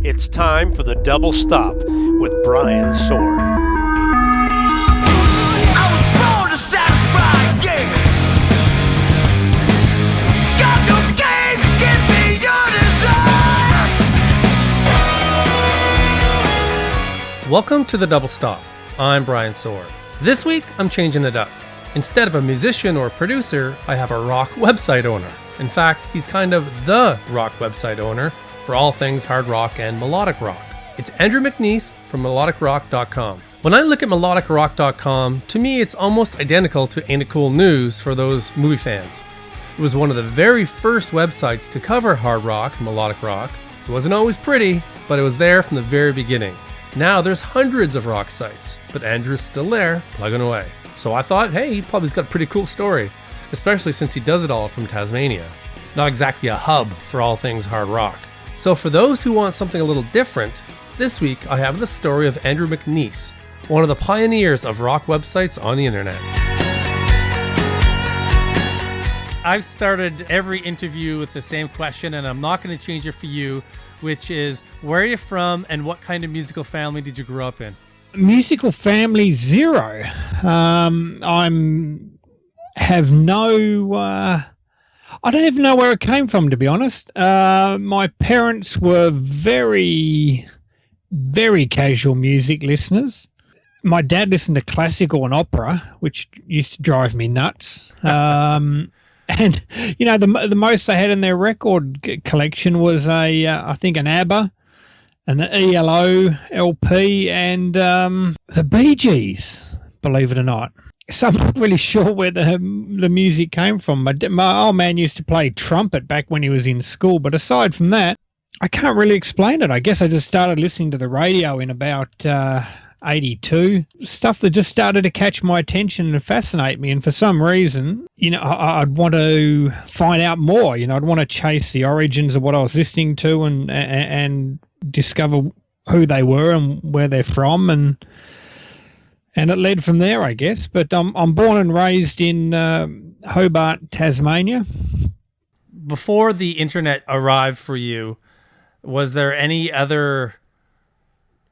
It's time for the Double Stop with Brian Sword. I was born to satisfy, yeah. Got no game, give me your desires. Welcome to the Double Stop. I'm Brian Sword. This week, I'm changing it up. Instead of a musician or producer, I have a rock website owner. In fact, he's kind of the rock website owner for all things hard rock and melodic rock. It's Andrew McNeice from melodicrock.com. When I look at melodicrock.com, to me it's almost identical to Ain't It Cool News for those movie fans. It was one of the very first websites to cover hard rock, melodic rock. It wasn't always pretty, but it was there from the very beginning. Now there's hundreds of rock sites, but Andrew's still there, plugging away. So I thought, hey, he probably's got a pretty cool story, especially since he does it all from Tasmania. Not exactly a hub for all things hard rock. So for those who want something a little different, this week I have the story of Andrew McNeice, one of the pioneers of rock websites on the internet. I've started every interview with the same question, and I'm not going to change it for you, which is, where are you from and what kind of musical family did you grow up in? Musical family, zero. I don't even know where it came from, to be honest. My parents were very, very casual music listeners. My dad listened to classical and opera, which used to drive me nuts. And, you know, the most they had in their record collection was I think an ABBA, an ELO LP, and the Bee Gees, believe it or not. So I'm not really sure where the music came from. My old man used to play trumpet back when he was in school, but aside from that, I can't really explain it. I guess I just started listening to the radio in about 82, stuff that just started to catch my attention and fascinate me. And for some reason, you know, I'd want to find out more. You know, I'd want to chase the origins of what I was listening to and discover who they were and where they're from, and it led from there, I guess. But I'm born and raised in Hobart, Tasmania. Before the internet arrived for you, was there any other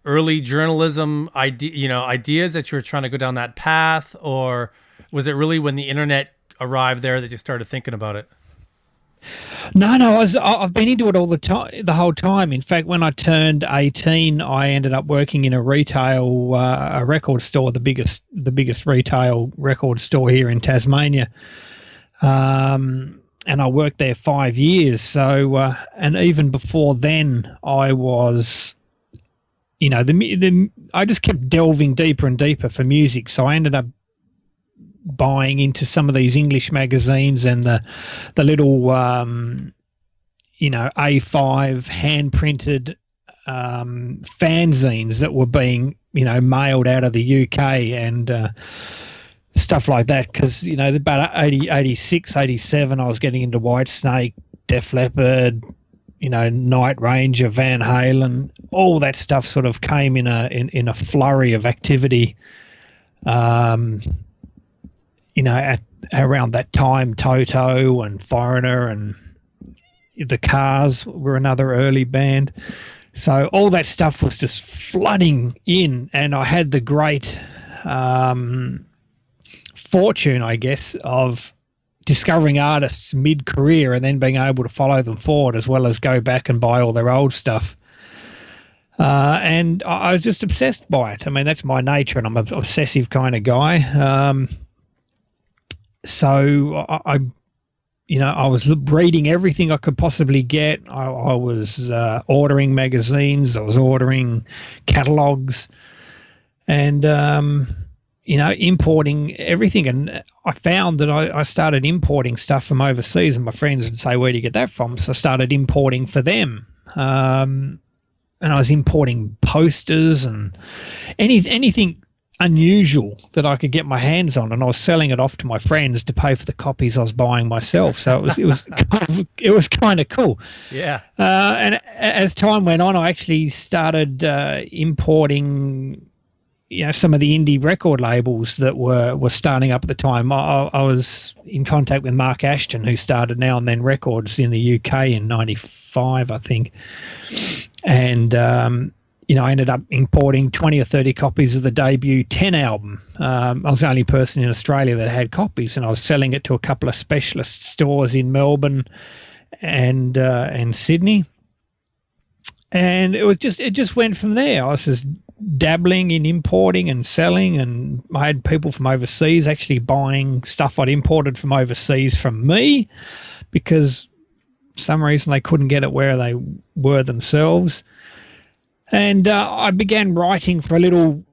early journalism ideas that you were trying to go down that path, or was it really when the internet arrived there that you started thinking about it? No, I've been into it all the whole time. In fact, when I turned 18, I ended up working in a retail a record store, the biggest retail record store here in Tasmania. And I worked there 5 years. So, and even before then, I was, you know, I just kept delving deeper and deeper for music. So I ended up buying into some of these English magazines and the little you know, A5 hand printed fanzines that were being, you know, mailed out of the UK and stuff like that, because, you know, about 86, 87 I was getting into Whitesnake, Def Leppard, you know, Night Ranger, Van Halen. All that stuff sort of came in a flurry of activity. You know, at around that time, Toto and Foreigner and the Cars were another early band. So all that stuff was just flooding in, and I had the great fortune, I guess, of discovering artists mid-career and then being able to follow them forward, as well as go back and buy all their old stuff. And I was just obsessed by it. I mean, that's my nature, and I'm an obsessive kind of guy. So I was reading everything I could possibly get. I was ordering magazines. I was ordering catalogs, and you know, importing everything. And I found that I started importing stuff from overseas, and my friends would say, "Where do you get that from?" So I started importing for them. And I was importing posters and anything unusual that I could get my hands on, and I was selling it off to my friends to pay for the copies I was buying myself. So it was kind of cool. Yeah. And as time went on, I actually started importing some of the indie record labels that were starting up at the time. I was in contact with Mark Ashton, who started Now and Then Records in the UK in '95, I think. And, I ended up importing 20 or 30 copies of the debut 10 album. I was the only person in Australia that had copies, and I was selling it to a couple of specialist stores in Melbourne and Sydney. And it just went from there. I was just dabbling in importing and selling, and I had people from overseas actually buying stuff I'd imported from overseas from me, because for some reason they couldn't get it where they were themselves. And I began writing for a little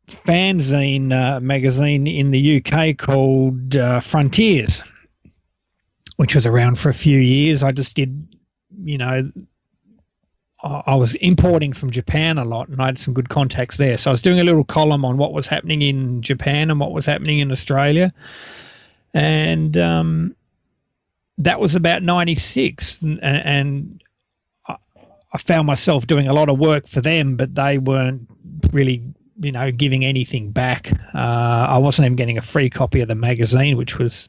fanzine magazine in the UK called Frontiers, which was around for a few years. I just did, I was importing from Japan a lot, and I had some good contacts there. So I was doing a little column on what was happening in Japan and what was happening in Australia. And that was about 96. And I found myself doing a lot of work for them, but they weren't really, giving anything back. I wasn't even getting a free copy of the magazine, which was,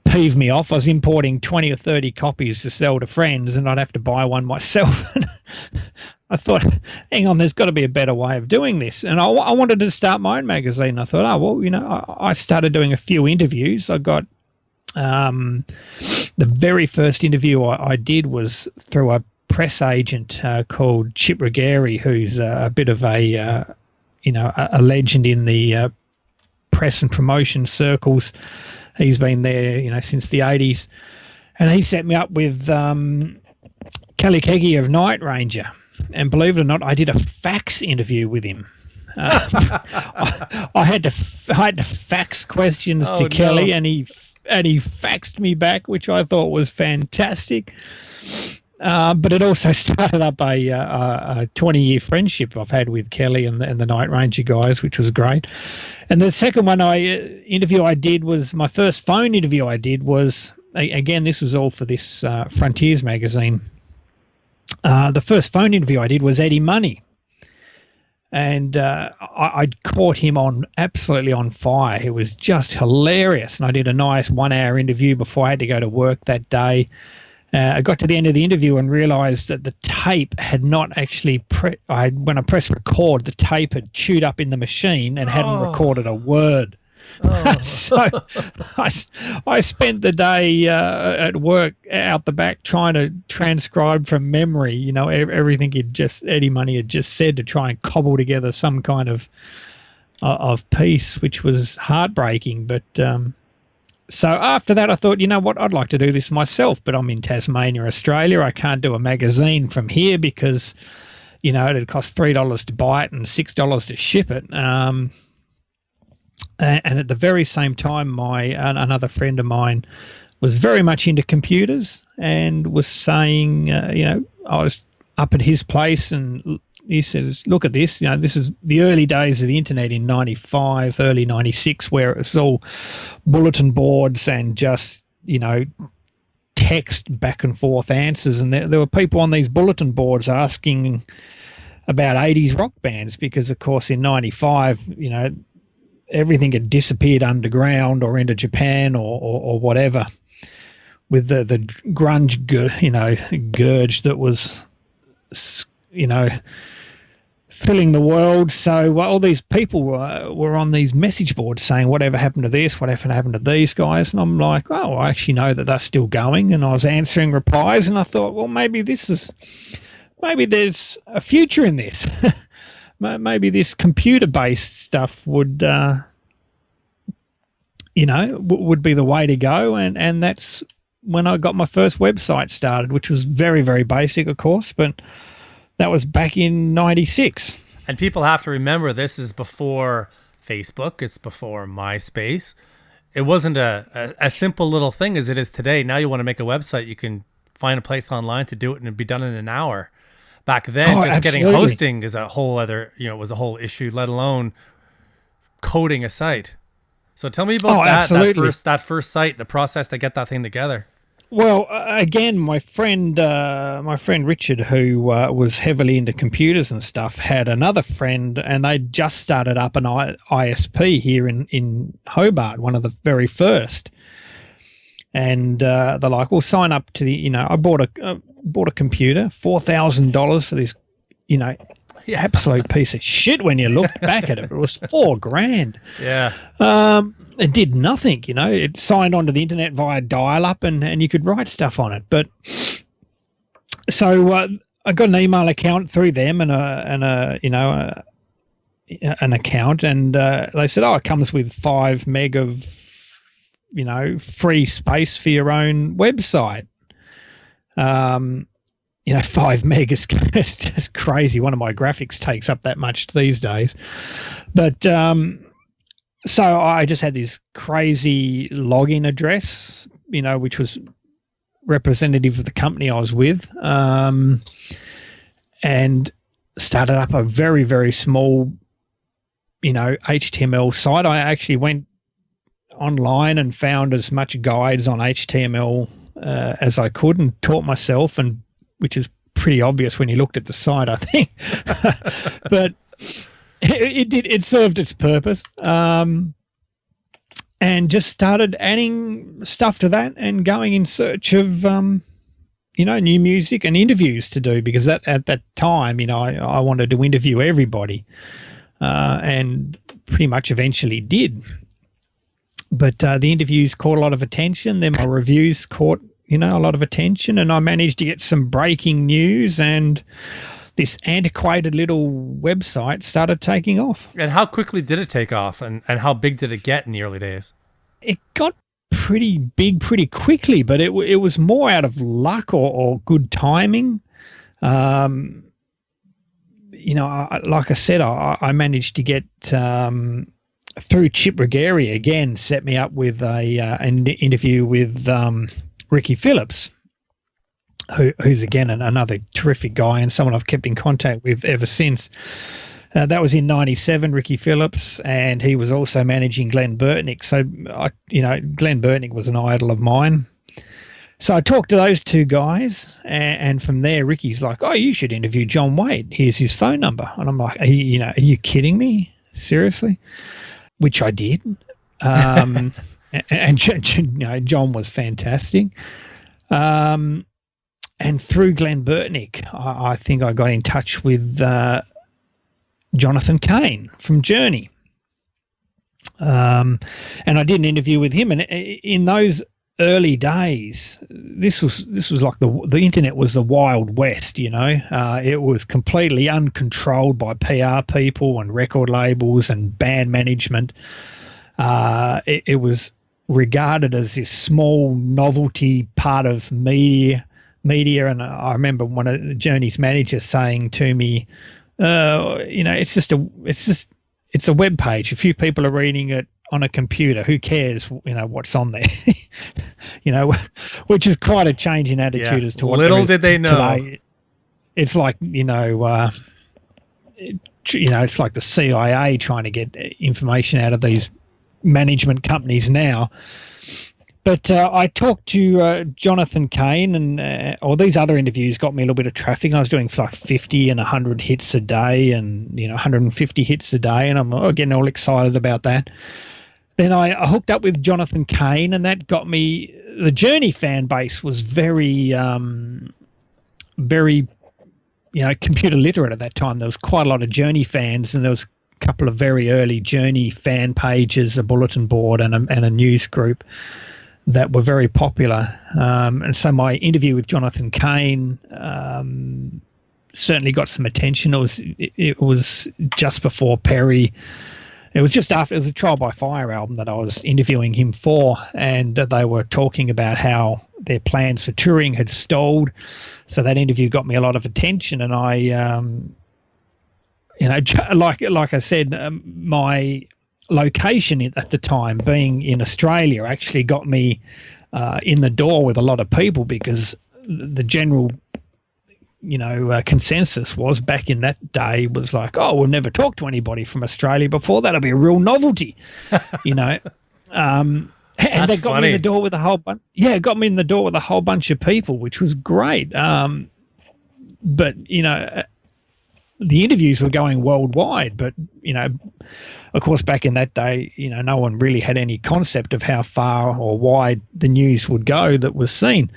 peeved me off. I was importing 20 or 30 copies to sell to friends, and I'd have to buy one myself. I thought, hang on, there's got to be a better way of doing this. And I wanted to start my own magazine. I thought, I started doing a few interviews. I got the very first interview I did was through a press agent called Chip Regari, who's a bit of a legend in the press and promotion circles. He's been there, since the 80s. And he set me up with Kelly Keggy of Night Ranger. And believe it or not, I did a fax interview with him. I had to fax questions to Kelly, and he faxed me back, which I thought was fantastic. But it also started up a 20-year friendship I've had with Kelly and the Night Ranger guys, which was great. And the second interview I did was my first phone interview I did was, again, this was all for this Frontiers magazine. The first phone interview I did was Eddie Money. And I'd caught him absolutely on fire. It was just hilarious. And I did a nice 1-hour interview before I had to go to work that day. I got to the end of the interview and realised that the tape had not actually, when I pressed record, the tape had chewed up in the machine and hadn't recorded a word. So I spent the day at work out the back trying to transcribe from memory, everything Eddie Money had just said, to try and cobble together some kind of piece, which was heartbreaking. But so after that, I thought, what, I'd like to do this myself, but I'm in Tasmania, Australia. I can't do a magazine from here because, it'd cost $3 to buy it and $6 to ship it. And at the very same time, another friend of mine was very much into computers and was saying, I was up at his place and he says, look at this, this is the early days of the internet in 95, early 96, where it was all bulletin boards and just, text back and forth answers. And there were people on these bulletin boards asking about 80s rock bands because, of course, in 95, everything had disappeared underground or into Japan or whatever, with the grunge, gurge that was, filling the world. So all these people were on these message boards saying, whatever happened to this, whatever happened to these guys? And I'm like, oh, I actually know that they're still going. And I was answering replies, and I thought, well, maybe there's a future in this. Maybe this computer-based stuff would would be the way to go. And that's when I got my first website started, which was very, very basic, of course, but that was back in 96. And people have to remember, this is before Facebook. It's before MySpace. It wasn't a simple little thing as it is today. Now you want to make a website, you can find a place online to do it and it'd be done in an hour. Back then, just absolutely. Getting hosting is a whole other, was a whole issue, let alone coding a site. So tell me about that first site, the process to get that thing together. Well, again, my friend Richard, who was heavily into computers and stuff, had another friend, and they just started up an ISP here in Hobart, one of the very first. And they're like, "Well, sign up to the." I bought a computer, $4,000 for this, absolute piece of shit. When you look back at it, it was $4,000. Yeah. It did nothing, It signed onto the internet via dial-up, and you could write stuff on it. But so I got an email account through them and an account, and they said, "Oh, it comes with 5 meg of free space for your own website." 5 meg is just crazy. One of my graphics takes up that much these days, but. So I just had this crazy login address, which was representative of the company I was with, and started up a very, very small, HTML site. I actually went online and found as much guides on HTML as I could and taught myself, and which is pretty obvious when you looked at the site, I think. But it served its purpose, and just started adding stuff to that and going in search of new music and interviews to do, because at that time I wanted to interview everybody, and pretty much eventually did. But the interviews caught a lot of attention, then my reviews caught a lot of attention, and I managed to get some breaking news, and this antiquated little website started taking off. And how quickly did it take off, and how big did it get in the early days? It got pretty big pretty quickly, but it was more out of luck or good timing. Like I said, I managed to get through Chip Regari again, set me up with an interview with Ricky Phillips, who's again another terrific guy and someone I've kept in contact with ever since. That was in '97, Ricky Phillips, and he was also managing Glenn Burtnick. So, Glenn Burtnick was an idol of mine. So I talked to those two guys, and from there, Ricky's like, "Oh, you should interview John Wade. Here's his phone number." And I'm like, "Are you kidding me? Seriously?" Which I did. And John was fantastic. And through Glenn Burtnick, I think I got in touch with Jonathan Cain from Journey. And I did an interview with him. And in those early days, this was like the internet was the Wild West, It was completely uncontrolled by PR people and record labels and band management. It was regarded as this small novelty part of media, and I remember one of Journey's managers saying to me, it's a web page. A few people are reading it on a computer. Who cares, what's on there? Which is quite a change in attitude as to what little did they know today. It's like it's like the CIA trying to get information out of these management companies now. But I talked to Jonathan Cain, and all these other interviews got me a little bit of traffic. And I was doing like 50 and 100 hits a day, and 150 hits a day, and I'm getting all excited about that. Then I hooked up with Jonathan Cain, and that got me. The Journey fan base was very, very, computer literate at that time. There was quite a lot of Journey fans, and there was a couple of very early Journey fan pages, a bulletin board, and a news group that were very popular. And so my interview with Jonathan Cain certainly got some attention. It was just before Perry. It was just after. It was a Trial by Fire album that I was interviewing him for, and they were talking about how their plans for touring had stalled. So that interview got me a lot of attention, and I, like I said, my location at the time being in Australia actually got me in the door with a lot of people, because the general consensus was back in that day was like, oh, we'll never talk to anybody from Australia before. That'll be a real novelty, And That's they got funny. me in the door with a whole bunch. Yeah, it got me in the door with a whole bunch of people, which was great. But the interviews were going worldwide. But of course, back in that day, no one really had any concept of how far or wide the news would go that was seen.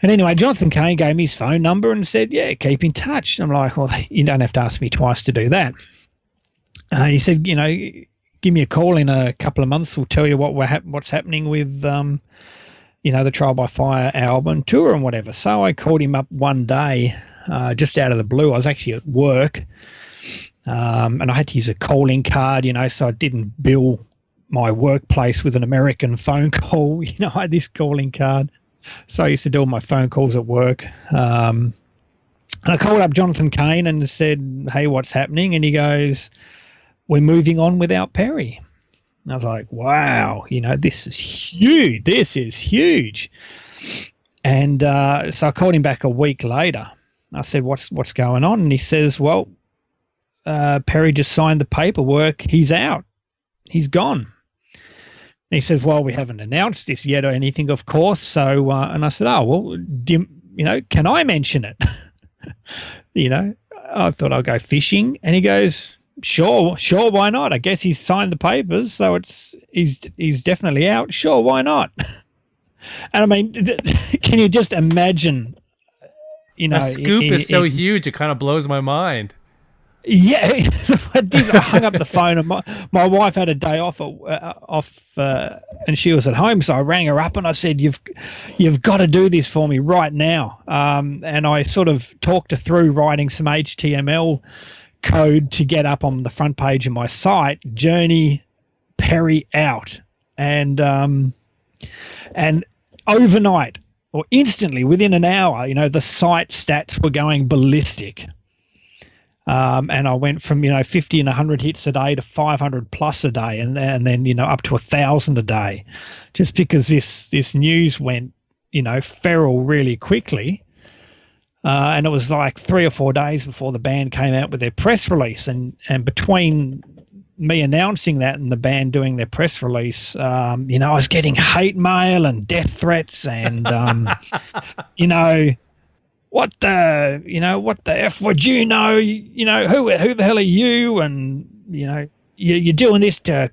And anyway, Jonathan Cain gave me his phone number and said, "Yeah, keep in touch." And I'm like, "Well, you don't have to ask me twice to do that." He said, "Give me a call in a couple of months. We'll tell you what's happening with, the Trial by Fire album tour and whatever." So I called him up one day, just out of the blue. I was actually at work, and I had to use a calling card, so I didn't bill my workplace with an American phone call. I had this calling card. So I used to do all my phone calls at work. And I called up Jonathan Cain and said, "Hey, what's happening?" And he goes, "We're moving on without Perry." And I was like, wow, this is huge. This is huge. And so I called him back a week later. I said, what's going on? And he says, "Well, Perry just signed the paperwork. He's out. He's gone." And he says, "Well, we haven't announced this yet or anything, of course." So, and I said, "Oh, well, can I mention it?" I thought I'll go fishing. And he goes, Sure, why not? I guess he's signed the papers, so he's definitely out. Sure, why not? And I mean, can you just imagine, The scoop is so huge, it kind of blows my mind. Yeah, I hung up the phone, and my wife had a day off, and she was at home. So I rang her up and I said, "You've got to do this for me right now." And I sort of talked her through writing some HTML code to get up on the front page of my site, "Journey Perry out," and overnight or instantly within an hour, the site stats were going ballistic. And I went from 50 and 100 hits a day to 500 plus a day, and then up to 1,000 a day, just because this news went feral really quickly. And it was like 3 or 4 days before the band came out with their press release, and between me announcing that and the band doing their press release, I was getting hate mail and death threats, and what the F would you know? Who the hell are you? And, you're doing this to,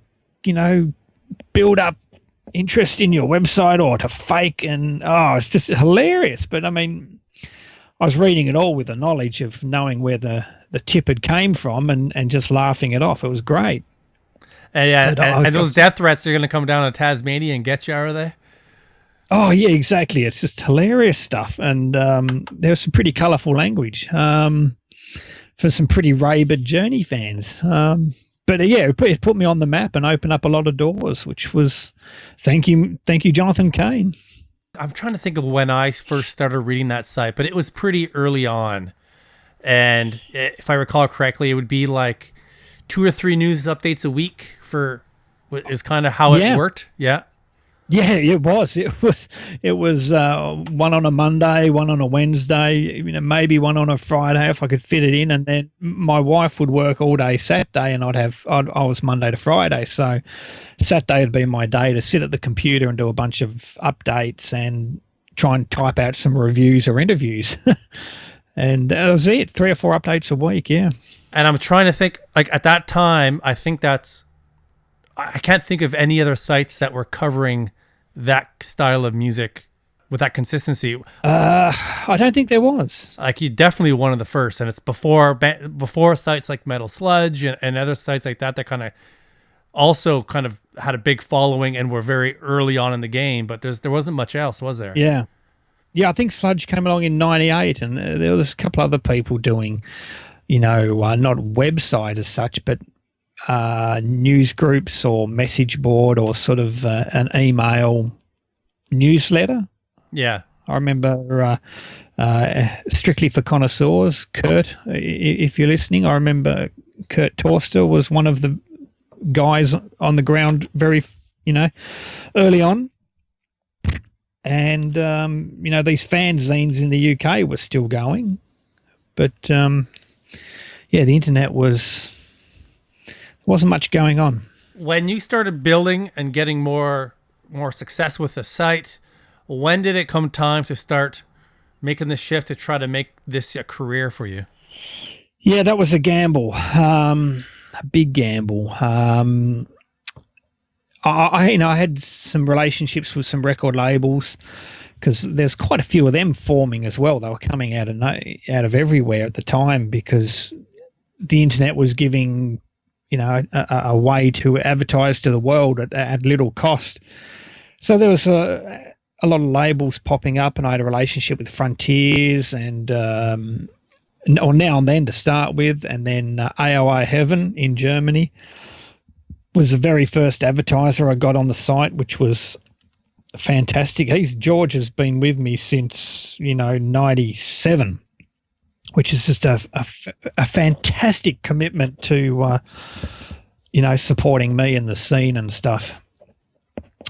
build up interest in your website or to fake. And, it's just hilarious. But I mean, I was reading it all with the knowledge of knowing where the tip had came from and just laughing it off. It was great. And those death threats are going to come down to Tasmania and get you, are they? Oh, yeah, exactly. It's just hilarious stuff. And there was some pretty colourful language for some pretty rabid Journey fans. But, yeah, it put me on the map and opened up a lot of doors, which was thank you, Jonathan Cain. I'm trying to think of when I first started reading that site, but it was pretty early on. And if I recall correctly, it would be like 2 or 3 news updates a week is kind of how it worked. Yeah. Yeah, it was. It was one on a Monday, one on a Wednesday, maybe one on a Friday if I could fit it in, and then my wife would work all day Saturday, and I was Monday to Friday, so Saturday would be my day to sit at the computer and do a bunch of updates and try and type out some reviews or interviews, and that was it. 3 or 4 updates a week, yeah. And I'm trying to think, like at that time, I can't think of any other sites that were covering that style of music with that consistency. I don't think there was. Like, you definitely one of the first, and it's before sites like Metal Sludge and other sites like that kind of also kind of had a big following and were very early on in the game. But there wasn't much else, was there? Yeah, I think Sludge came along in '98, and there was a couple other people doing, not website as such, but news groups or message board or sort of an email newsletter. Yeah. I remember Strictly for Connoisseurs, Kurt, if you're listening, I remember Kurt Torster was one of the guys on the ground very, early on. And, these fanzines in the UK were still going. But, the internet wasn't much going on. When you started building and getting more more success with the site. When did it come time to start making the shift to try to make this a career for you? Yeah, that was a gamble, a big gamble. I had some relationships with some record labels because there's quite a few of them forming as well. They were coming out of everywhere at the time because the internet was giving, a way to advertise to the world at little cost. So there was a lot of labels popping up, and I had a relationship with Frontiers and or Now and Then to start with, and then AOI Heaven in Germany was the very first advertiser I got on the site, which was fantastic. George has been with me since 97, which is just a fantastic commitment to supporting me in the scene and stuff.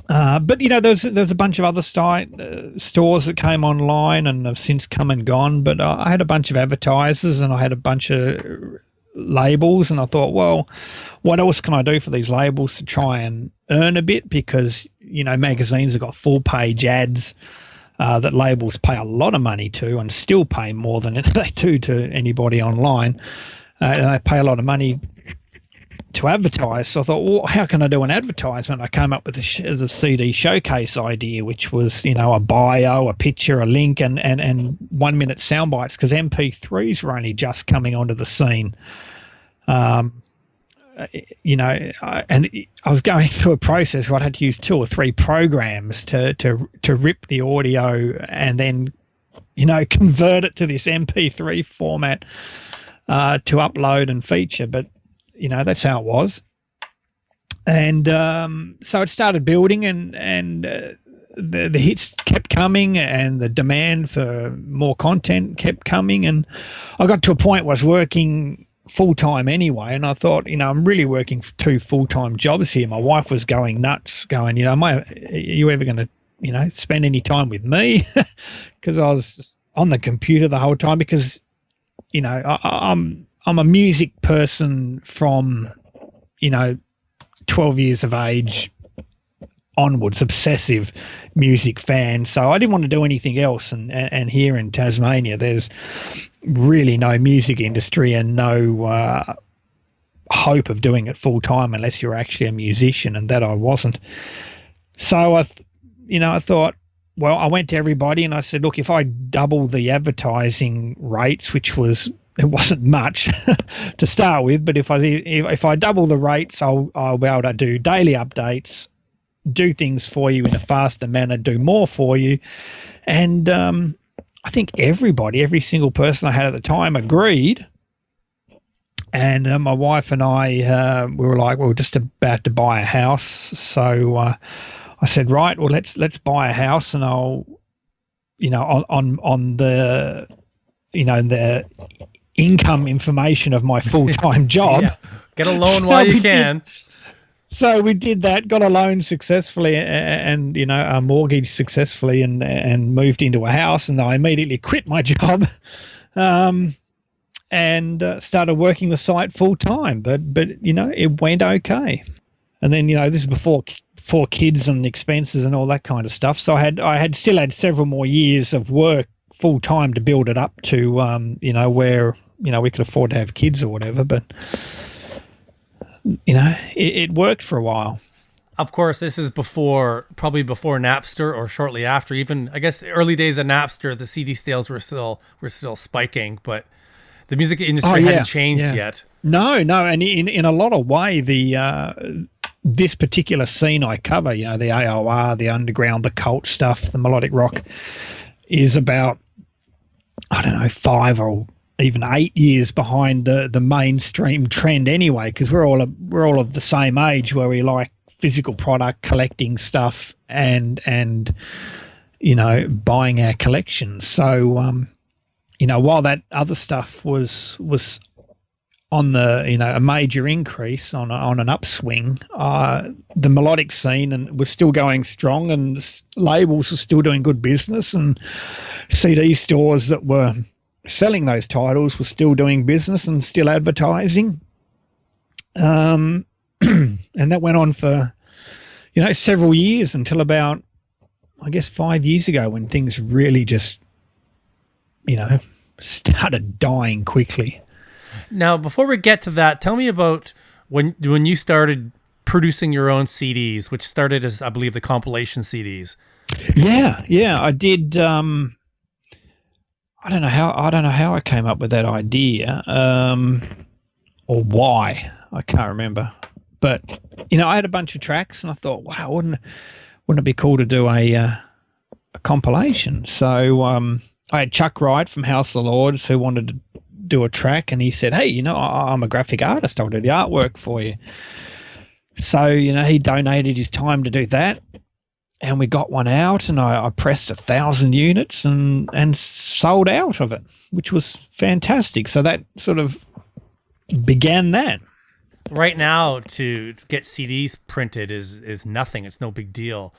But there's a bunch of other stores that came online and have since come and gone. But I had a bunch of advertisers and I had a bunch of labels, and I thought, well, what else can I do for these labels to try and earn a bit? Because magazines have got full page ads that labels pay a lot of money to, and still pay more than they do to anybody online. And they pay a lot of money to advertise. So I thought, well, how can I do an advertisement? I came up with a CD showcase idea, which was, a bio, a picture, a link, and 1 minute sound bites, because MP3s were only just coming onto the scene. And I was going through a process where I had to use 2 or 3 programs to rip the audio and then, convert it to this MP3 format to upload and feature. But that's how it was. And so it started building, and the hits kept coming, and the demand for more content kept coming. And I got to a point where I was working full-time anyway, and I thought, I'm really working 2 full-time jobs here. My wife was going nuts, going, are you ever going to, spend any time with me? Because I was just on the computer the whole time, because, I'm a music person from, 12 years of age onwards, obsessive music fan. So I didn't want to do anything else. And here in Tasmania, there's really no music industry and no hope of doing it full time unless you're actually a musician, and that I wasn't. So I thought, well, I went to everybody and I said, look, if I double the advertising rates, it wasn't much to start with, but if I double the rates, I'll be able to do daily updates, do things for you in a faster manner, do more for you. And I think every single person I had at the time agreed. And my wife and I, we were like, we're just about to buy a house. So I said, right, well, let's buy a house, and I'll, on the, the income information of my full-time job. Yeah. Get a loan while you can. So we did that, got a loan successfully and a mortgage successfully, and moved into a house, and I immediately quit my job and started working the site full-time. But it went okay. And then, this is before kids and expenses and all that kind of stuff. So I had still had several more years of work full-time to build it up to, where we could afford to have kids or whatever, but it worked for a while. Of course, this is probably before Napster, or shortly after. Even, I guess, the early days of Napster, the CD sales were still spiking, but the music industry hadn't changed yet. No, and in a lot of way, this particular scene I cover, the AOR, the underground, the cult stuff, the melodic rock, is about, 5 or even 8 years behind the mainstream trend anyway, because we're all of the same age where we like physical product, collecting stuff, and buying our collections. So while that other stuff was on the a major increase, on an upswing, the melodic scene and was still going strong, and labels were still doing good business, and CD stores that were selling those titles were still doing business and still advertising. And that went on for several years until about, I guess, 5 years ago when things really just, started dying quickly. Now, before we get to that, tell me about when you started producing your own CDs, which started as, I believe, the compilation CDs. Yeah, I did. I don't know how I came up with that idea, or why. I can't remember. But I had a bunch of tracks, and I thought, wow, wouldn't it be cool to do a compilation? So I had Chuck Wright from House of Lords who wanted to do a track, and he said, hey, I'm a graphic artist. I'll do the artwork for you. So, he donated his time to do that, and we got one out, and I pressed 1,000 units and sold out of it, which was fantastic. So that sort of began that. Right now, to get CDs printed is nothing. It's no big deal.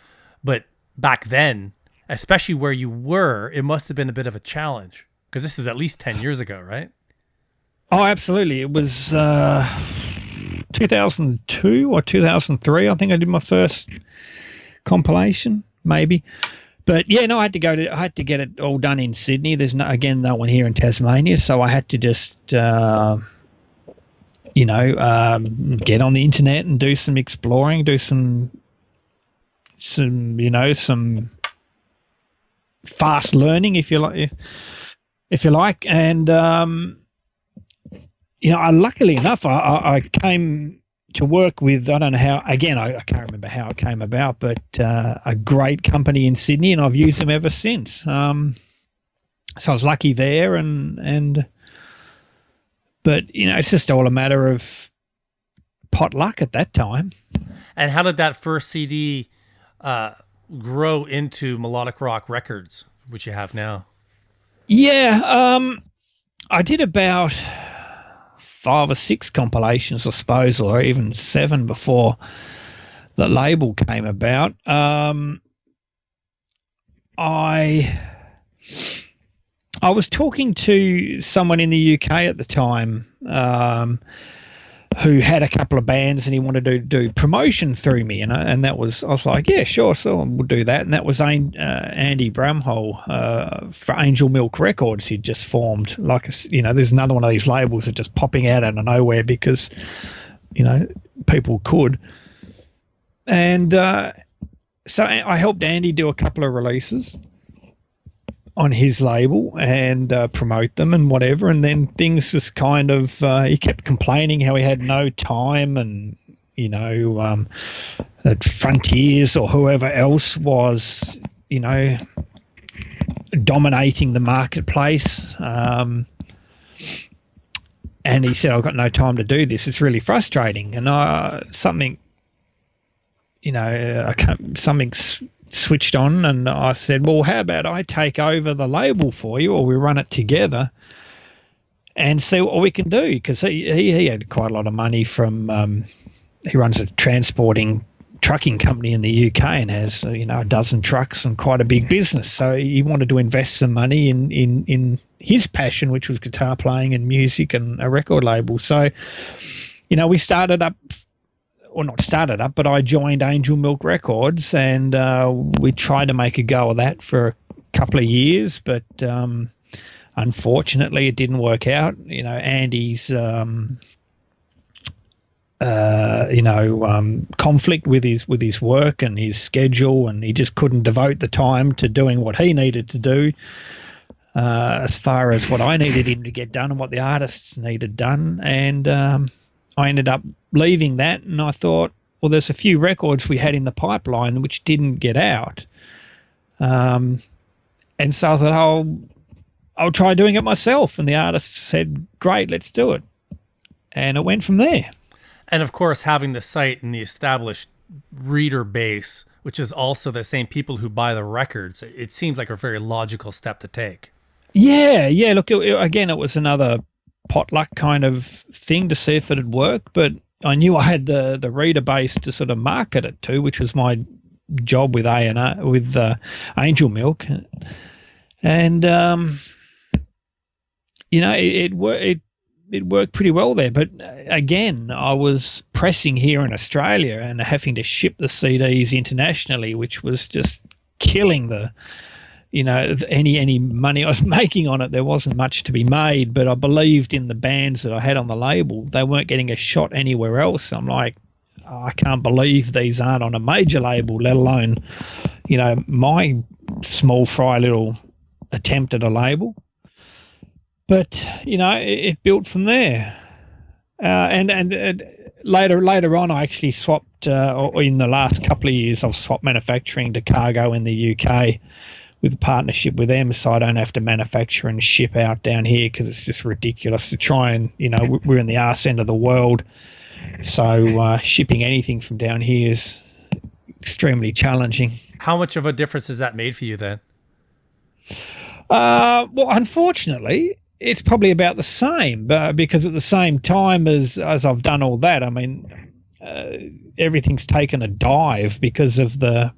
But back then, especially where you were, it must have been a bit of a challenge, because this is at least 10 years ago, right? Oh, absolutely. It was 2002 or 2003. I think I did my first compilation, maybe. But yeah, no, I had to get it all done in Sydney. There's no one here in Tasmania, so I had to just get on the internet and do some exploring, do some fast learning, if you like, and luckily enough, I came to work with, I don't know how, again, I can't remember how it came about, but a great company in Sydney, and I've used them ever since. So I was lucky there, but it's just all a matter of pot luck at that time. And how did that first CD grow into Melodicrock Records, which you have now? Yeah, I did about 5 or 6 compilations, I suppose, or even 7 before the label came about. I was talking to someone in the UK at the time who had a couple of bands, and he wanted to do promotion through me, and I was like, yeah, sure, so we'll do that. And that was Andy Bramhall for Angel Milk Records. He'd just formed, there's another one of these labels that just popping out of nowhere because people could. And so I helped Andy do a couple of releases on his label and promote them and whatever, and then things just kind of he kept complaining how he had no time, and that Frontiers or whoever else was dominating the marketplace, and he said, I've got no time to do this, it's really frustrating. And something switched on, and I said, well, how about I take over the label for you, or we run it together and see what we can do, because he had quite a lot of money from he runs a trucking company in the UK and has a dozen trucks and quite a big business, so he wanted to invest some money in his passion, which was guitar playing and music and a record label. So we started up, or not started up, but I joined Angel Milk Records, and we tried to make a go of that for a couple of years, but unfortunately it didn't work out. Andy's conflict with his work and his schedule, and he just couldn't devote the time to doing what he needed to do as far as what I needed him to get done and what the artists needed done. And I ended up leaving that, and I thought, well, there's a few records we had in the pipeline which didn't get out. And so I thought, I'll try doing it myself. And the artist said, great, let's do it. And it went from there. And of course, having the site and the established reader base, which is also the same people who buy the records, it seems like a very logical step to take. Yeah. Look, again, it was another potluck kind of thing to see if it'd work, but I knew I had the reader base to sort of market it to, which was my job with Angel Milk, and it it worked pretty well there. But again, I was pressing here in Australia and having to ship the CDs internationally, which was just killing the, any money I was making on it. There wasn't much to be made, but I believed in the bands that I had on the label. They weren't getting a shot anywhere else. I'm like, I can't believe these aren't on a major label, let alone, my small fry little attempt at a label. But it built from there, and later on, I actually swapped. Or in the last couple of years, I've swapped manufacturing to Cargo in the UK with a partnership with them, so I don't have to manufacture and ship out down here because it's just ridiculous to try and we're in the arse end of the world, so shipping anything from down here is extremely challenging. How much of a difference has that made for you then? Well, unfortunately, it's probably about the same, because at the same time as I've done all that, I mean, everything's taken a dive because of the,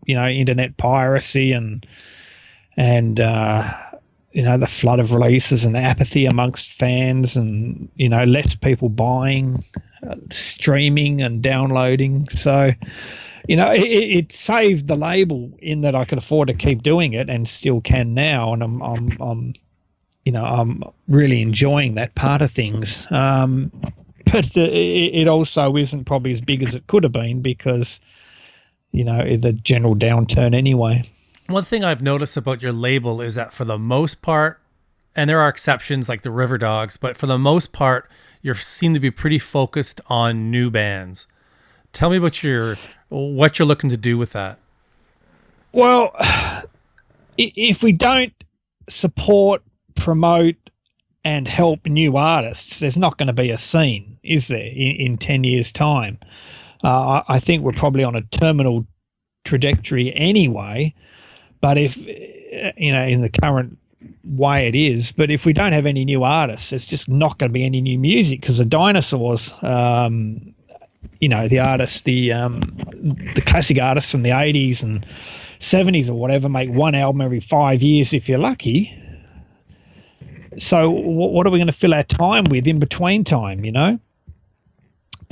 internet piracy and the flood of releases and apathy amongst fans and, less people buying, streaming and downloading. So, it saved the label in that I could afford to keep doing it and still can now. And I'm really enjoying that part of things. But it also isn't probably as big as it could have been because, the general downturn anyway. One thing I've noticed about your label is that for the most part, and there are exceptions like the River Dogs, but for the most part, you seem to be pretty focused on new bands. Tell me about what you're looking to do with that. Well, if we don't support, promote, and help new artists, there's not going to be a scene, is there, in 10 years' time? I think we're probably on a terminal trajectory anyway, but if, in the current way it is, but if we don't have any new artists, it's just not going to be any new music because the dinosaurs, the artists, the classic artists from the 80s and 70s or whatever make one album every 5 years if you're lucky. So what are we going to fill our time with in between time,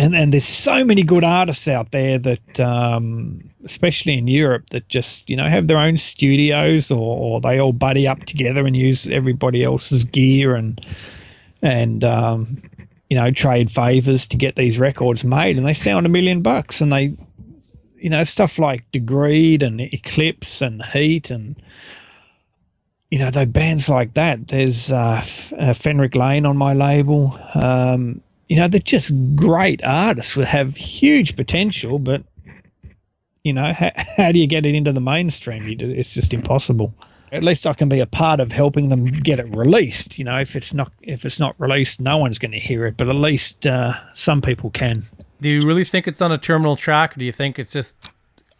And there's so many good artists out there that, especially in Europe, that just, have their own studios or they all buddy up together and use everybody else's gear and trade favors to get these records made. And they sound $1 million and they, stuff like Degreed and Eclipse and Heat and, the bands like that. There's Fenric Lane on my label. They're just great artists that have huge potential, but, how do you get it into the mainstream? It's just impossible. At least I can be a part of helping them get it released. If it's not released, no one's going to hear it, but at least some people can. Do you really think it's on a terminal track? Or do you think it's just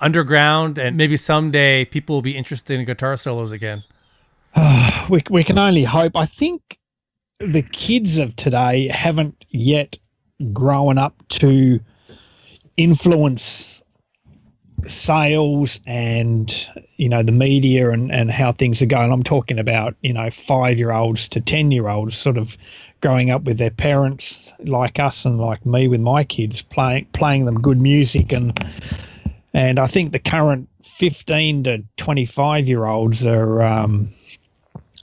underground and maybe someday people will be interested in guitar solos again? We can only hope. I think the kids of today haven't yet grown up to influence sales and, the media and how things are going. I'm talking about, 5-year-olds to 10-year-olds sort of growing up with their parents like us and like me with my kids playing them good music. And I think the current 15 to 25-year-olds are,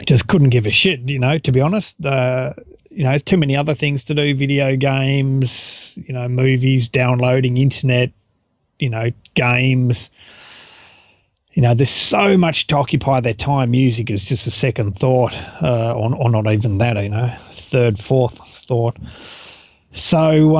just couldn't give a shit, to be honest. Too many other things to do, video games, movies, downloading, internet, games. There's so much to occupy their time. Music is just a second thought, or not even that, third, fourth thought. So,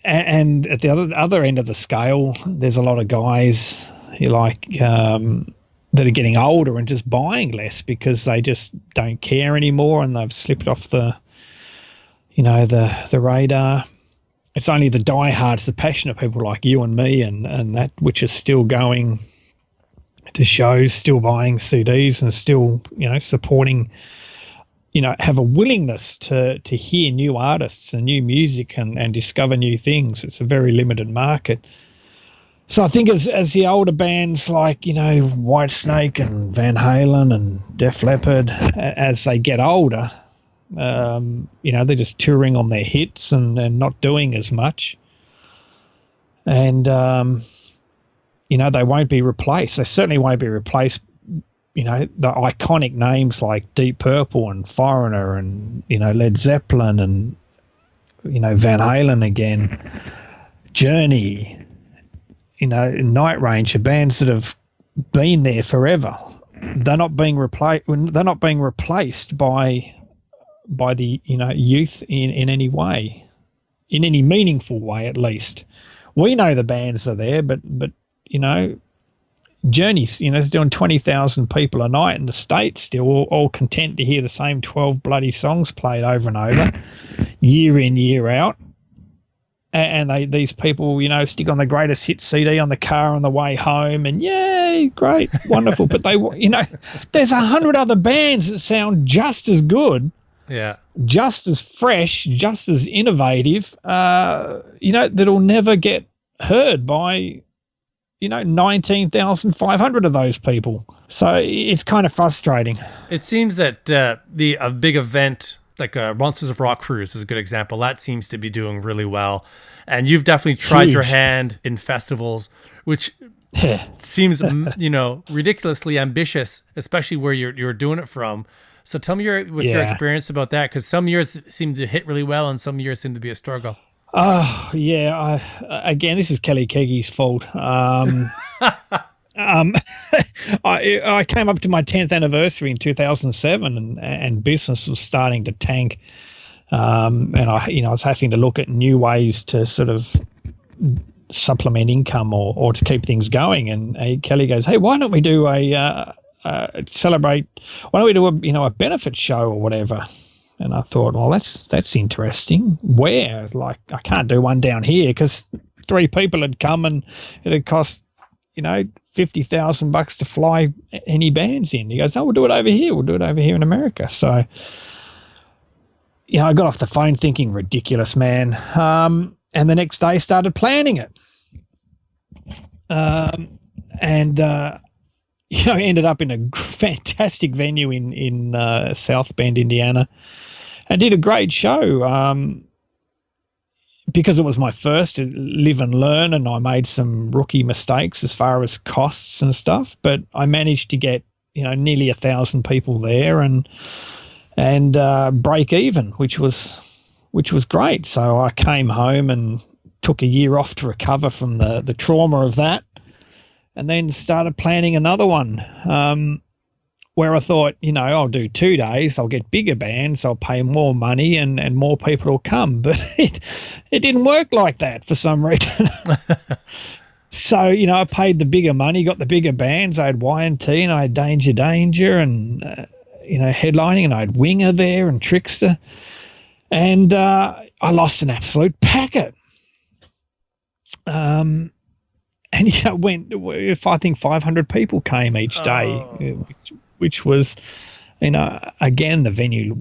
and at the other end of the scale, there's a lot of guys that are getting older and just buying less because they just don't care anymore and they've slipped off the radar. It's only the diehards, the passionate people like you and me and that which are still going to shows, still buying CDs and still, supporting, have a willingness to hear new artists and new music and discover new things. It's a very limited market. So I think as the older bands like, Whitesnake and Van Halen and Def Leppard, as they get older, They're just touring on their hits and not doing as much. And, they won't be replaced. They certainly won't be replaced. The iconic names like Deep Purple and Foreigner and, Led Zeppelin and, Van Halen again, Journey, Night Range are bands that have been there forever. They're not being replaced by the youth in any way, in any meaningful way at least. We know the bands are there, but Journey's is doing 20,000 people a night in the States, still all content to hear the same 12 bloody songs played over and over, year in, year out. And these people, stick on the greatest hit CD on the car on the way home, and yay, great, wonderful. But there's 100 other bands that sound just as good, just as fresh, just as innovative, that'll never get heard by 19,500 of those people. So it's kind of frustrating. It seems that a big event like Monsters of Rock Cruise is a good example. That seems to be doing really well. And you've definitely tried your hand in festivals, which seems, ridiculously ambitious, especially where you're doing it from. So tell me your experience about that, because some years seem to hit really well and some years seem to be a struggle. Oh, yeah. Again, this is Kelly Keagy's fault. I came up to my 10th anniversary in 2007 and business was starting to tank. And I was having to look at new ways to sort of supplement income or to keep things going. And Kelly goes, "Hey, why don't we do celebrate? Why don't we do a benefit show or whatever?" And I thought, well, that's interesting. Where? Like, I can't do one down here because 3 people had come and it had cost, $50,000 to fly any bands in. He goes, "Oh, we'll do it over here. We'll do it over here in America." So, I got off the phone thinking, ridiculous, man. And the next day started planning it. Ended up in a fantastic venue in South Bend, Indiana, and did a great show. Because it was my first to live and learn, and I made some rookie mistakes as far as costs and stuff, but I managed to get, nearly 1,000 people there and break even, which was great. So I came home and took a year off to recover from the trauma of that, and then started planning another one, where I thought, I'll do 2 days, I'll get bigger bands, I'll pay more money and more people will come. But it didn't work like that for some reason. So, I paid the bigger money, got the bigger bands. I had Y&T and I had Danger and, headlining, and I had Winger there and Trickster. And I lost an absolute packet. And I think 500 people came each day, which was, again, the venue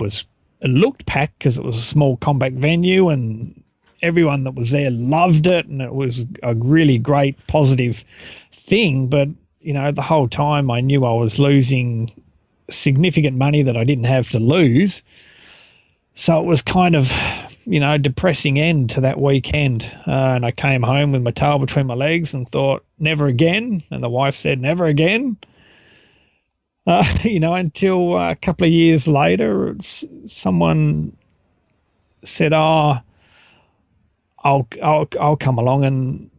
looked packed because it was a small compact venue and everyone that was there loved it, and it was a really great positive thing. But, the whole time I knew I was losing significant money that I didn't have to lose. So it was kind of, depressing end to that weekend. And I came home with my tail between my legs and thought, never again. And the wife said, never again. Until a couple of years later, someone said, "Oh, I'll come along and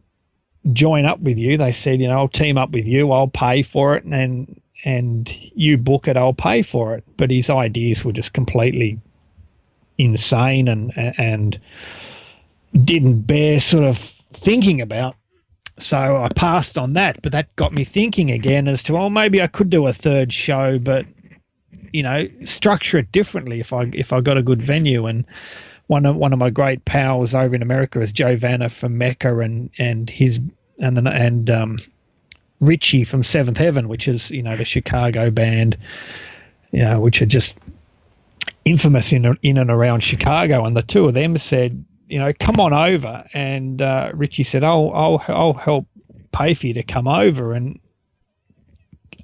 join up with you." They said, "I'll team up with you. I'll pay for it, and you book it. I'll pay for it." But his ideas were just completely insane and didn't bear sort of thinking about. So I passed on that, but that got me thinking again as to, well, maybe I could do a third show, but structure it differently if I got a good venue. And one of my great pals over in America is Joe Vanna from Mecca and Richie from Seventh Heaven, which is the Chicago band, which are just infamous in and around Chicago. And the two of them said, come on over. And Richie said, I'll help pay for you to come over and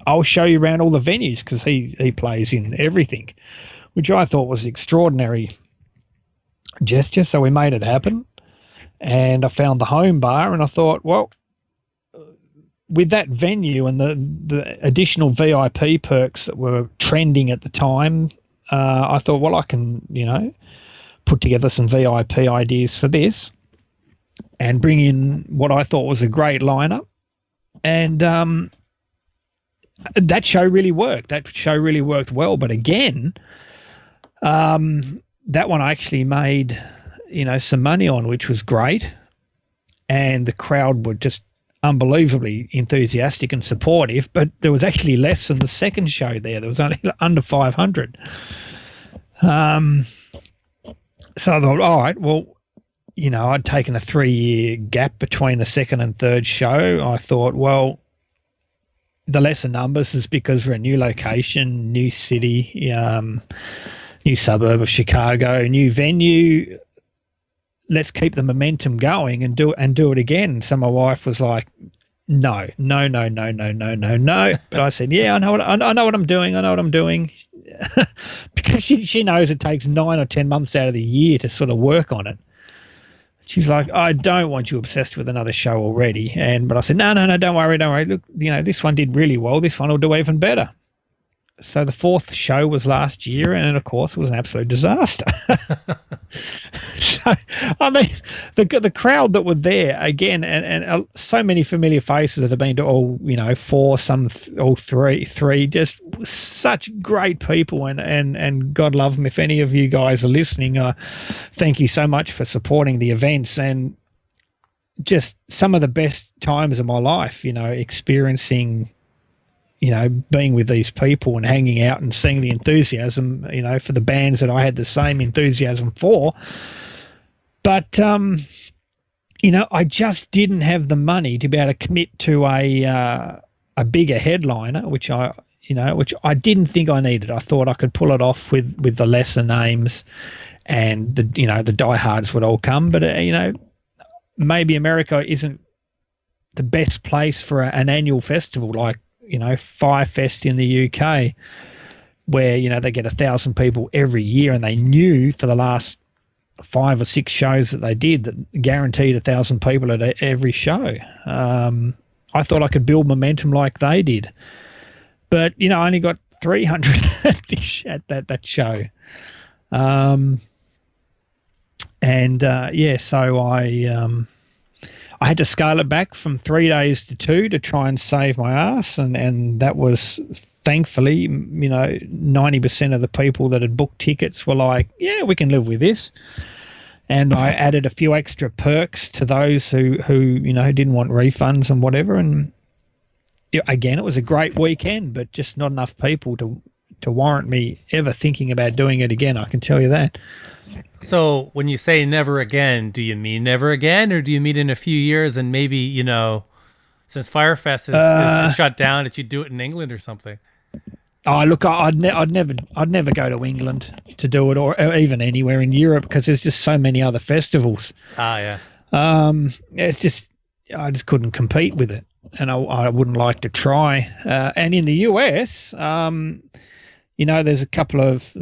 I'll show you around all the venues, because he plays in everything, which I thought was an extraordinary gesture. So we made it happen, and I found the home bar, and I thought, well, with that venue and the additional VIP perks that were trending at the time, I thought, well, I can, put together some VIP ideas for this and bring in what I thought was a great lineup. And that show really worked. That show really worked well. But again, that one I actually made, some money on, which was great. And the crowd were just unbelievably enthusiastic and supportive, but there was actually less than the second show there. There was only under 500. So I thought, all right, well, I'd taken a 3-year gap between the second and third show. I thought, well, the lesser numbers is because we're a new location, new city, new suburb of Chicago, new venue. Let's keep the momentum going and do it again. So my wife was like, no. But I said, yeah, I know what I'm doing. Because she knows it takes 9 or 10 months out of the year to sort of work on it. She's like, I don't want you obsessed with another show already. But I said, no, don't worry. Look, this one did really well. This one will do even better. So the fourth show was last year, and of course it was an absolute disaster. So, I mean, the crowd that were there again, and so many familiar faces that have been to all, four, some all three, just such great people, and God love them. If any of you guys are listening, thank you so much for supporting the events, and just some of the best times of my life, experiencing, being with these people and hanging out and seeing the enthusiasm, for the bands that I had the same enthusiasm for. But, I just didn't have the money to be able to commit to a bigger headliner, which I didn't think I needed. I thought I could pull it off with the lesser names, and the diehards would all come. But, maybe America isn't the best place for an annual festival like, Firefest in the UK, where, they get 1,000 people every year, and they knew for the last 5 or 6 shows that they did that guaranteed 1,000 people at every show. I thought I could build momentum like they did, but, I only got 300 at that show. So I had to scale it back from 3 days to 2 to try and save my ass. And that was, thankfully, 90% of the people that had booked tickets were like, yeah, we can live with this. And I added a few extra perks to those who didn't want refunds and whatever. And again, it was a great weekend, but just not enough people to warrant me ever thinking about doing it again. I can tell you that. So when you say never again, do you mean never again, or do you mean in a few years and maybe, since Firefest is shut down, that you do it in England or something? Oh, look, I'd never go to England to do it, or even anywhere in Europe, because there's just so many other festivals. Yeah. It's just, I just couldn't compete with it, and I wouldn't like to try. And in the US, there's a couple of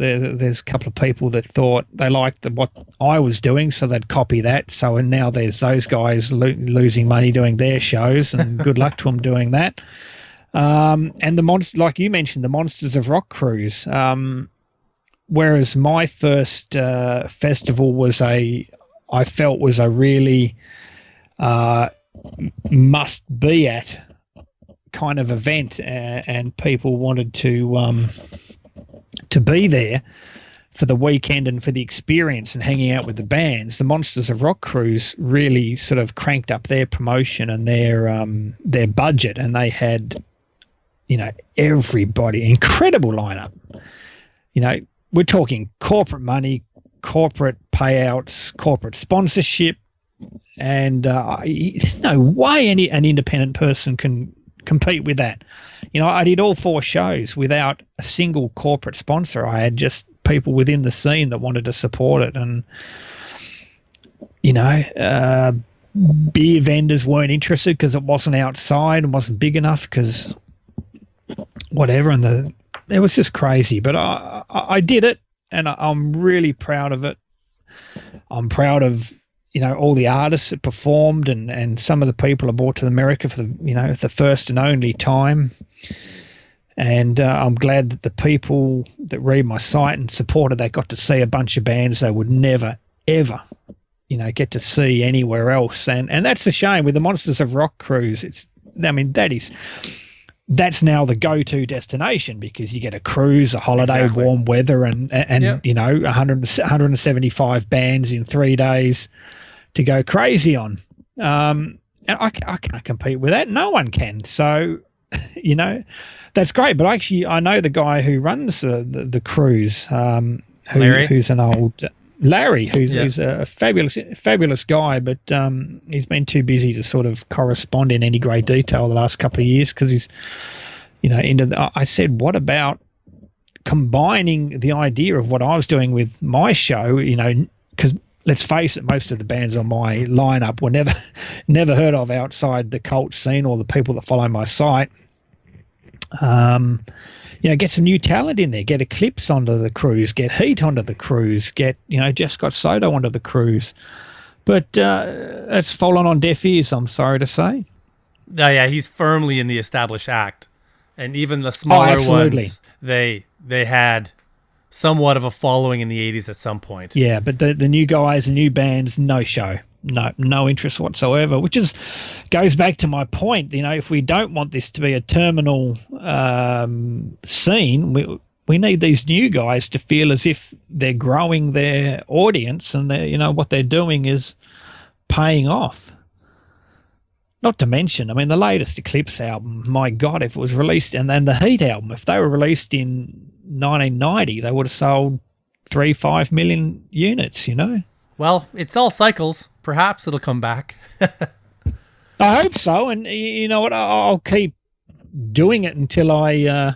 people that thought they liked what I was doing, so they'd copy that. So, and now there's those guys losing money doing their shows, and good luck to them doing that. And the monster, like you mentioned, the Monsters of Rock cruise. Whereas my first festival I felt was a really must be at kind of event, and people wanted to be there for the weekend and for the experience and hanging out with the bands. The Monsters of Rock cruise really sort of cranked up their promotion and their budget, and they had, everybody, incredible lineup. We're talking corporate money, corporate payouts, corporate sponsorship, and there's no way an independent person can compete with that. I did all 4 shows without a single corporate sponsor. I had just people within the scene that wanted to support it, and beer vendors weren't interested because it wasn't outside and wasn't big enough, because whatever, and it was just crazy. But I did it. and I'm really proud of it. I'm proud of, all the artists that performed and some of the people I brought to America for the first and only time. And I'm glad that the people that read my site and supported that got to see a bunch of bands they would never, ever, get to see anywhere else. And that's a shame with the Monsters of Rock cruise. That's now the go-to destination because you get a cruise, a holiday, Exactly. warm weather, and 175 bands in 3 days to go crazy on. And I can't compete with that. No one can. So, that's great. But actually, I know the guy who runs the cruise, Larry? who's an old Larry, who's a fabulous guy, but he's been too busy to sort of correspond in any great detail the last couple of years because he's, I said, what about combining the idea of what I was doing with my show, because let's face it, most of the bands on my lineup were never heard of outside the cult scene or the people that follow my site. Get some new talent in there, get Eclipse onto the cruise, get Heat onto the cruise, get, Just Got Soto onto the cruise. But that's fallen on deaf ears, I'm sorry to say. Oh, yeah, he's firmly in the established act. And even the smaller ones, they had somewhat of a following in the 80s at some point. Yeah, but the new guys, the new bands, no show. No interest whatsoever, which goes back to my point. If we don't want this to be a terminal scene, we need these new guys to feel as if they're growing their audience and what they're doing is paying off. Not to mention, the latest Eclipse album, my God, if it was released, and then the Heat album, if they were released in 1990, they would have sold 3-5 million units, Well, it's all cycles. Perhaps it'll come back. I hope so, and you know what? I'll keep doing it until I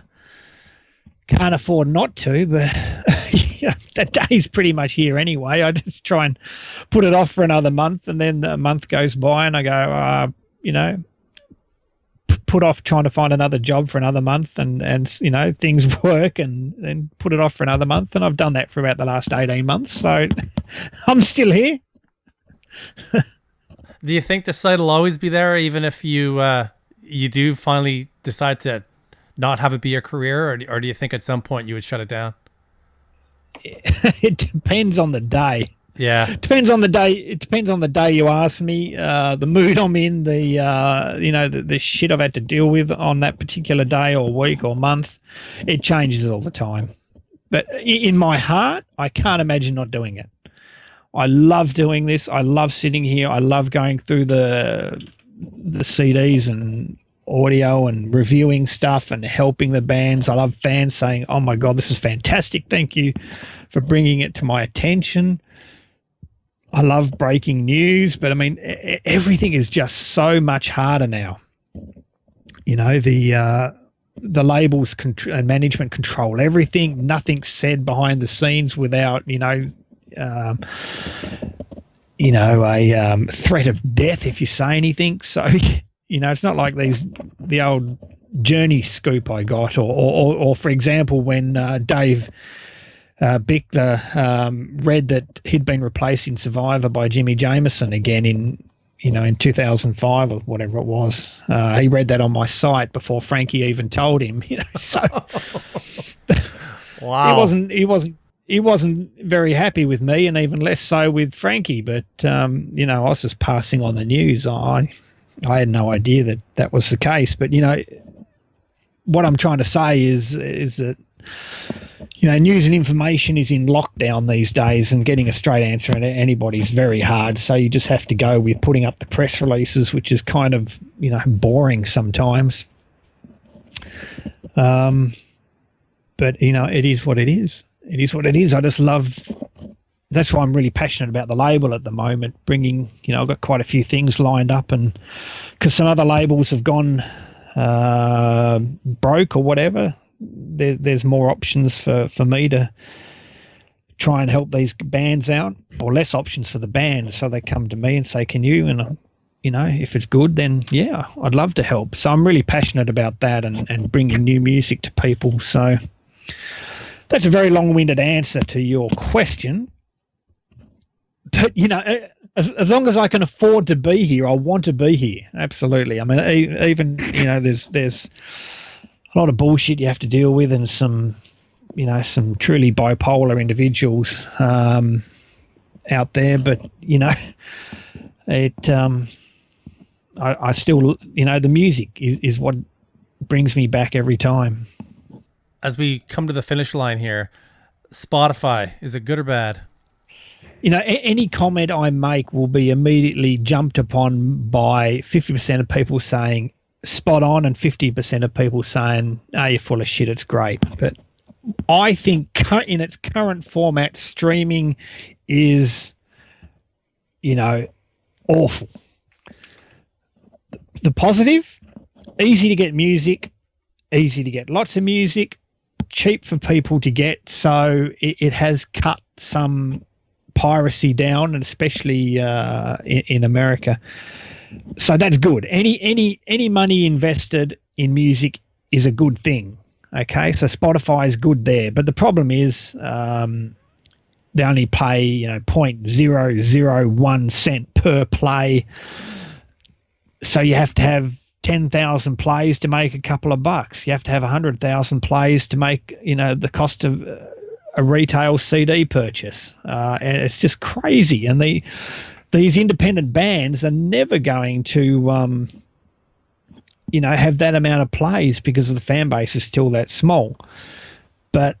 can't afford not to, but that day's pretty much here anyway. I just try and put it off for another month, and then a month goes by and I go, put off trying to find another job for another month and things work and then put it off for another month. And I've done that for about the last 18 months. So I'm still here. Do you think the site will always be there even if you do finally decide to not have it be your career, or do you think at some point you would shut it down? It depends on the day. Yeah. It depends on the day. It depends on the day you ask me, the mood I'm in, the shit I've had to deal with on that particular day or week or month. It changes all the time. But in my heart, I can't imagine not doing it. I love doing this. I love sitting here. I love going through the CDs and audio and reviewing stuff and helping the bands. I love fans saying, "Oh my God, this is fantastic. Thank you for bringing it to my attention." I love breaking news, but everything is just so much harder now. The labels and management control everything. Nothing's said behind the scenes without, a threat of death if you say anything. So, it's not like the old Journey scoop I got, or for example, when Dave Bickler read that he'd been replaced in Survivor by Jimmy Jameson again in 2005 or whatever it was. He read that on my site before Frankie even told him. So Wow. He wasn't very happy with me, and even less so with Frankie. But I was just passing on the news. I had no idea that was the case. But what I'm trying to say is that. News and information is in lockdown these days, and getting a straight answer on anybody is very hard. So you just have to go with putting up the press releases, which is kind of, boring sometimes. But, it is what it is. It is what it is. I just love, that's why I'm really passionate about the label at the moment, bringing, I've got quite a few things lined up, and because some other labels have gone broke or whatever, there's more options for me to try and help these bands out, or less options for the band. So they come to me and say, can you? And, if it's good, then yeah, I'd love to help. So I'm really passionate about that and bringing new music to people. So That's a very long-winded answer to your question. But, as long as I can afford to be here, I want to be here. Absolutely. I mean, even, there's a lot of bullshit you have to deal with and some truly bipolar individuals out there. But, I still, the music is what brings me back every time. As we come to the finish line here, Spotify, is it good or bad? Any comment I make will be immediately jumped upon by 50% of people saying spot on and 50% of people saying, you're full of shit, it's great. But I think in its current format, streaming is, awful. The positive, easy to get music, easy to get lots of music, cheap for people to get. So it has cut some piracy down, and especially in America. So that's good. Any money invested in music is a good thing. Okay, so Spotify is good there, but the problem is they only pay 0.001 cent per play. So you have to have 10,000 plays to make a couple of bucks. You have to have 100,000 plays to make the cost of a retail CD purchase. And it's just crazy. And these independent bands are never going to have that amount of plays because the fan base is still that small. But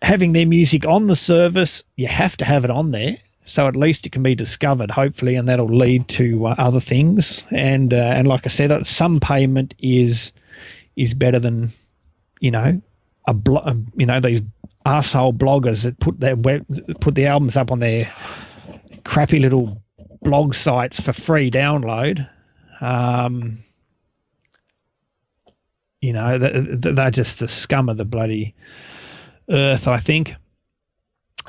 having their music on the service, you have to have it on there. So at least it can be discovered, hopefully, and that'll lead to other things. And like I said, some payment is better than these arsehole bloggers that put the albums up on their crappy little blog sites for free download. They're just the scum of the bloody earth, I think.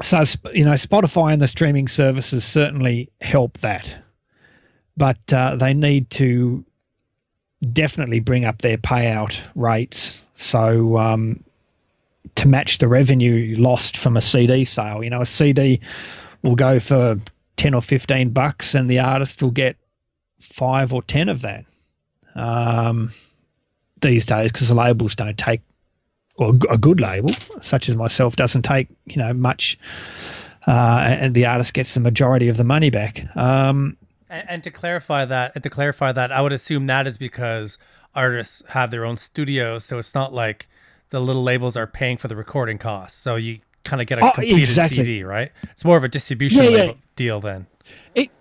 So, Spotify and the streaming services certainly help that. But they need to definitely bring up their payout rates so to match the revenue lost from a CD sale. A CD will go for $10 or $15 and the artist will get 5 or 10 of that these days, because the labels don't take, or a good label such as myself doesn't take much, and the artist gets the majority of the money back. And to clarify that, I would assume that is because artists have their own studios, so it's not like the little labels are paying for the recording costs. So you kind of get a completed CD, right? It's more of a distribution deal then. It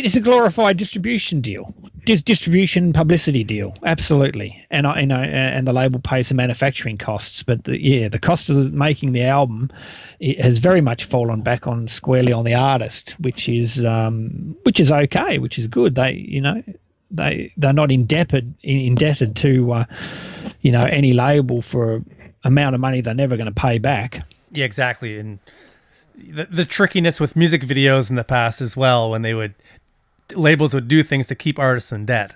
is a glorified distribution deal, distribution publicity deal, absolutely. And and the label pays the manufacturing costs, but the cost of making the album, it has very much fallen back squarely on the artist, which is okay, which is good. They're not indebted to any label for an amount of money they're never going to pay back. Yeah, exactly. And the trickiness with music videos in the past as well, when labels would do things to keep artists in debt.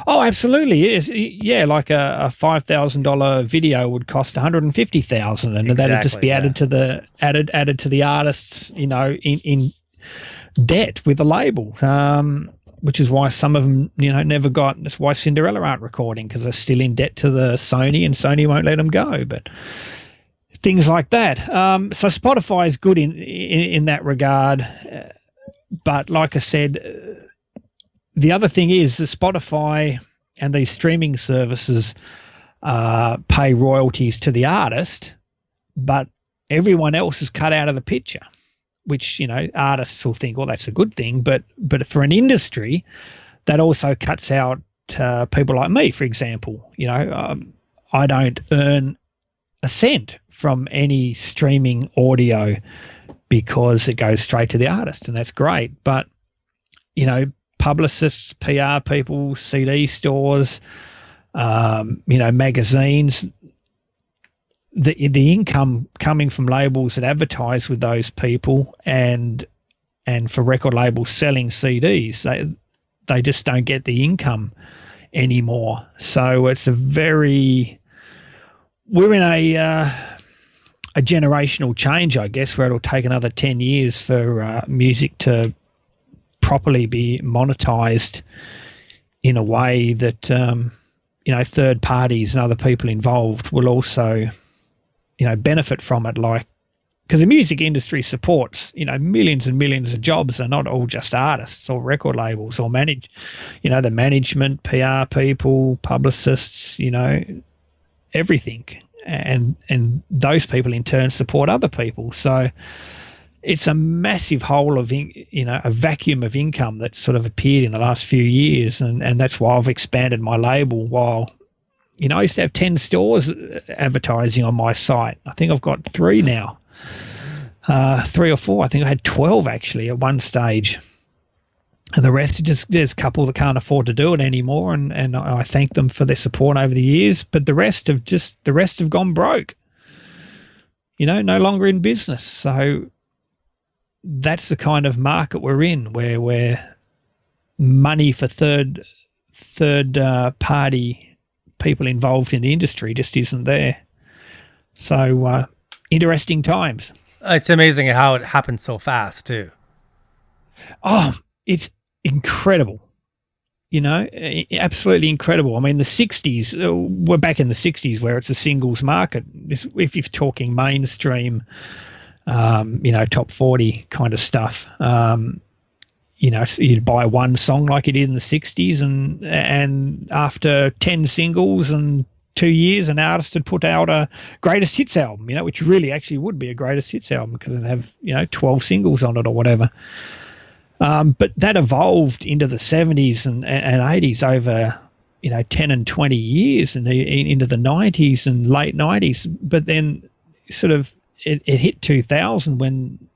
Oh, absolutely. Yeah, like a $5,000 video would cost $150,000, and that'd just be added to the artists, in debt with the label. Which is why some of them, never got. That's why Cinderella aren't recording, because they're still in debt to the Sony, and Sony won't let them go. But things like that. So Spotify is good in that regard. But like I said, the other thing is the Spotify and these streaming services pay royalties to the artist, but everyone else is cut out of the picture, which, artists will think, well, that's a good thing. But for an industry, that also cuts out people like me, for example. I don't earn a cent from any streaming audio because it goes straight to the artist, and that's great. But, publicists, PR people, CD stores, magazines, the income coming from labels that advertise with those people and for record labels selling CDs, they just don't get the income anymore. So it's we're in a generational change, I guess, where it'll take another 10 years for music to properly be monetized in a way that, third parties and other people involved will also, benefit from it. Like, because the music industry supports, millions and millions of jobs are not all just artists or record labels or the management, PR people, publicists, everything. And those people in turn support other people. So it's a massive hole of, a vacuum of income that's sort of appeared in the last few years. And that's why I've expanded my label while, I used to have 10 stores advertising on my site. I think I've got 3 now, 3 or 4. I think I had 12 actually at one stage. And the rest are there's a couple that can't afford to do it anymore. And I thank them for their support over the years, but the rest have gone broke, no longer in business. So that's the kind of market we're in, where money for third party people involved in the industry just isn't there. So interesting times. It's amazing how it happened so fast too. Oh, it's incredible. Absolutely incredible. I mean, the 60s, we're back in the 60s where it's a singles market. If you're talking mainstream, top 40 kind of stuff, you'd buy one song like you did in the 60s, and after 10 singles and 2 years, an artist had put out a greatest hits album, which really actually would be a greatest hits album because it'd have, 12 singles on it or whatever. But that evolved into the 70s and 80s over, 10 and 20 years, and into the 90s and late 90s. But then sort of it hit 2000 when,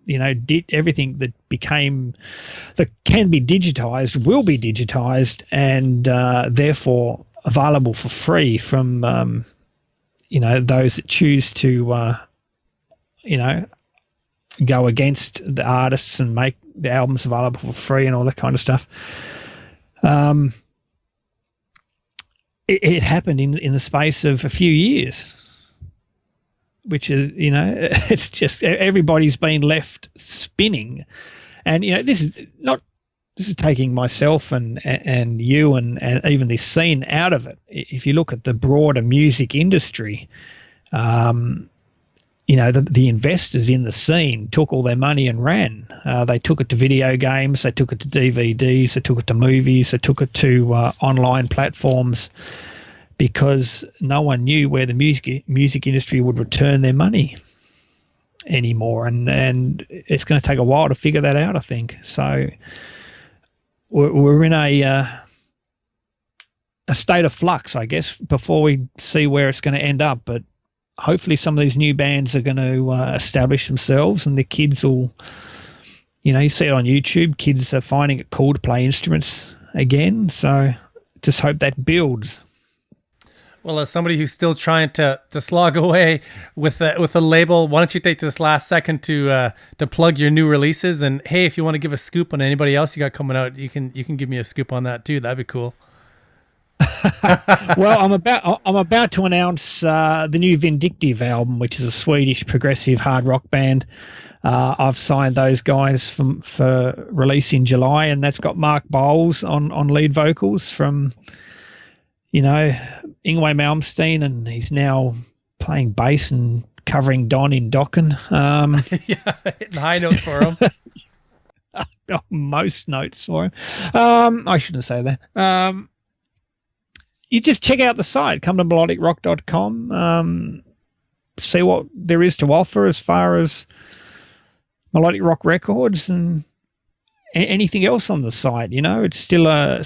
everything that can be digitized will be digitized, and therefore available for free from, those that choose to, go against the artists and make the albums available for free and all that kind of stuff. It happened in the space of a few years, which is, it's just everybody's been left spinning. And, this is taking myself and you and even this scene out of it. If you look at the broader music industry, the investors in the scene took all their money and ran. They took it to video games, they took it to DVDs, they took it to movies, they took it to online platforms, because no one knew where the music industry would return their money anymore. And it's going to take a while to figure that out, I think. So we're in a state of flux, I guess, before we see where it's going to end up. But hopefully some of these new bands are going to establish themselves, and the kids will, you see it on YouTube, kids are finding it cool to play instruments again. So just hope that builds. Well, as somebody who's still trying to slog away with a label, why don't you take this last second to plug your new releases? And hey, if you want to give a scoop on anybody else you got coming out, you can give me a scoop on that too. That'd be cool. Well, I'm about to announce the new Vindictive album, which is a Swedish progressive hard rock band. I've signed those guys for release in July, and that's got Mark Bowles on lead vocals from, Yngwie Malmsteen, and he's now playing bass and covering Don in Dokken. Yeah, hitting high notes for him. Most notes for him. I shouldn't say that. You just check out the site, come to melodicrock.com, see what there is to offer as far as melodic rock records and anything else on the site. It's still a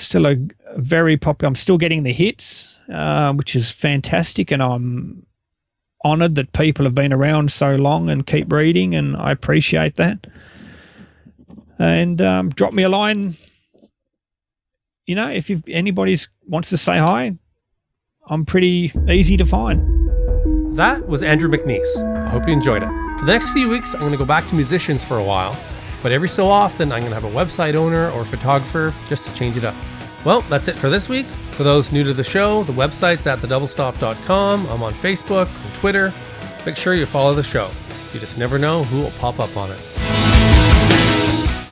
very popular. I'm still getting the hits, which is fantastic, and I'm honored that people have been around so long and keep reading, and I appreciate that. And drop me a line. If anybody wants to say hi, I'm pretty easy to find. That was Andrew McNeice. I hope you enjoyed it. For the next few weeks, I'm going to go back to musicians for a while, but every so often I'm going to have a website owner or photographer just to change it up. Well, that's it for this week. For those new to the show, the website's at thedoubletop.com. I'm on Facebook and Twitter. Make sure you follow the show. You just never know who will pop up on it.